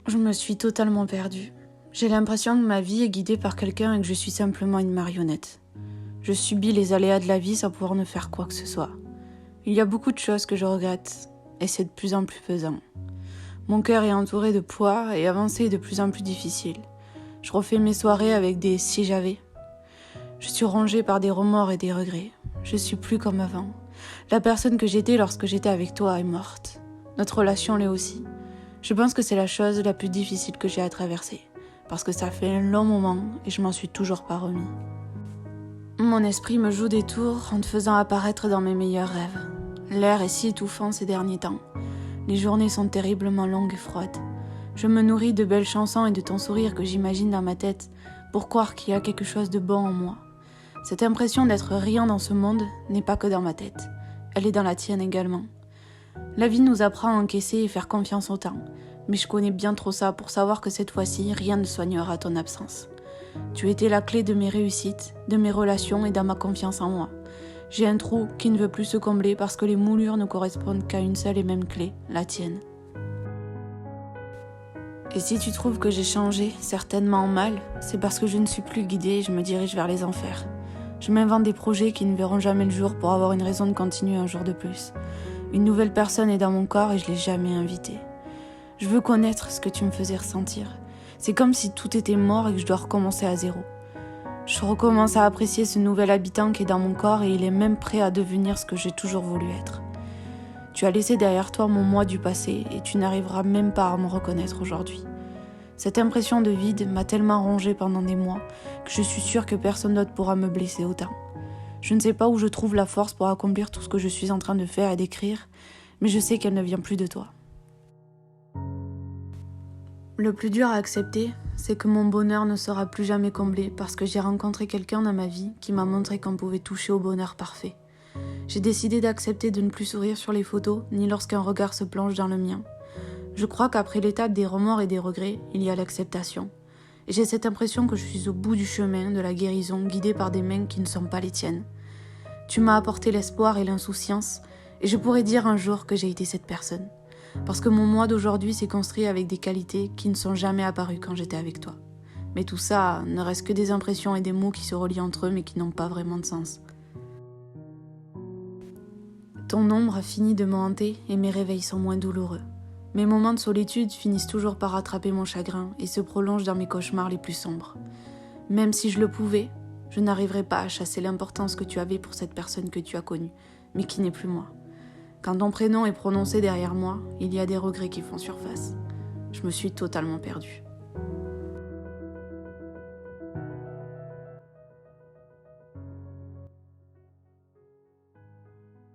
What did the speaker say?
Je me suis totalement perdue. J'ai l'impression que ma vie est guidée par quelqu'un et que je suis simplement une marionnette. Je subis les aléas de la vie sans pouvoir ne faire quoi que ce soit. Il y a beaucoup de choses que je regrette, et c'est de plus en plus pesant. Mon cœur est entouré de poids et avancer est de plus en plus difficile. Je refais mes soirées avec des si j'avais. Je suis rongée par des remords et des regrets. Je suis plus comme avant. La personne que j'étais lorsque j'étais avec toi est morte. Notre relation l'est aussi. Je pense que c'est la chose la plus difficile que j'ai à traverser, parce que ça fait un long moment et je m'en suis toujours pas remis. Mon esprit me joue des tours en te faisant apparaître dans mes meilleurs rêves. L'air est si étouffant ces derniers temps. Les journées sont terriblement longues et froides. Je me nourris de belles chansons et de ton sourire que j'imagine dans ma tête pour croire qu'il y a quelque chose de bon en moi. Cette impression d'être rien dans ce monde n'est pas que dans ma tête. Elle est dans la tienne également. La vie nous apprend à encaisser et faire confiance au temps, mais je connais bien trop ça pour savoir que cette fois-ci, rien ne soignera ton absence. Tu étais la clé de mes réussites, de mes relations et dans ma confiance en moi. J'ai un trou qui ne veut plus se combler parce que les moulures ne correspondent qu'à une seule et même clé, la tienne. Et si tu trouves que j'ai changé, certainement en mal, c'est parce que je ne suis plus guidée et je me dirige vers les enfers. Je m'invente des projets qui ne verront jamais le jour pour avoir une raison de continuer un jour de plus. Une nouvelle personne est dans mon corps et je l'ai jamais invitée. Je veux connaître ce que tu me faisais ressentir. C'est comme si tout était mort et que je dois recommencer à zéro. Je recommence à apprécier ce nouvel habitant qui est dans mon corps et il est même prêt à devenir ce que j'ai toujours voulu être. Tu as laissé derrière toi mon moi du passé et tu n'arriveras même pas à me reconnaître aujourd'hui. Cette impression de vide m'a tellement rongée pendant des mois que je suis sûre que personne d'autre pourra me blesser autant. Je ne sais pas où je trouve la force pour accomplir tout ce que je suis en train de faire et d'écrire, mais je sais qu'elle ne vient plus de toi. Le plus dur à accepter, c'est que mon bonheur ne sera plus jamais comblé parce que j'ai rencontré quelqu'un dans ma vie qui m'a montré qu'on pouvait toucher au bonheur parfait. J'ai décidé d'accepter de ne plus sourire sur les photos, ni lorsqu'un regard se plonge dans le mien. Je crois qu'après l'étape des remords et des regrets, il y a l'acceptation. Et j'ai cette impression que je suis au bout du chemin de la guérison, guidée par des mains qui ne sont pas les tiennes. Tu m'as apporté l'espoir et l'insouciance, et je pourrais dire un jour que j'ai été cette personne. Parce que mon moi d'aujourd'hui s'est construit avec des qualités qui ne sont jamais apparues quand j'étais avec toi. Mais tout ça ne reste que des impressions et des mots qui se relient entre eux mais qui n'ont pas vraiment de sens. Ton ombre a fini de me hanter et mes réveils sont moins douloureux. Mes moments de solitude finissent toujours par rattraper mon chagrin et se prolongent dans mes cauchemars les plus sombres. Même si je le pouvais, je n'arriverais pas à chasser l'importance que tu avais pour cette personne que tu as connue, mais qui n'est plus moi. Quand ton prénom est prononcé derrière moi, il y a des regrets qui font surface. Je me suis totalement perdue.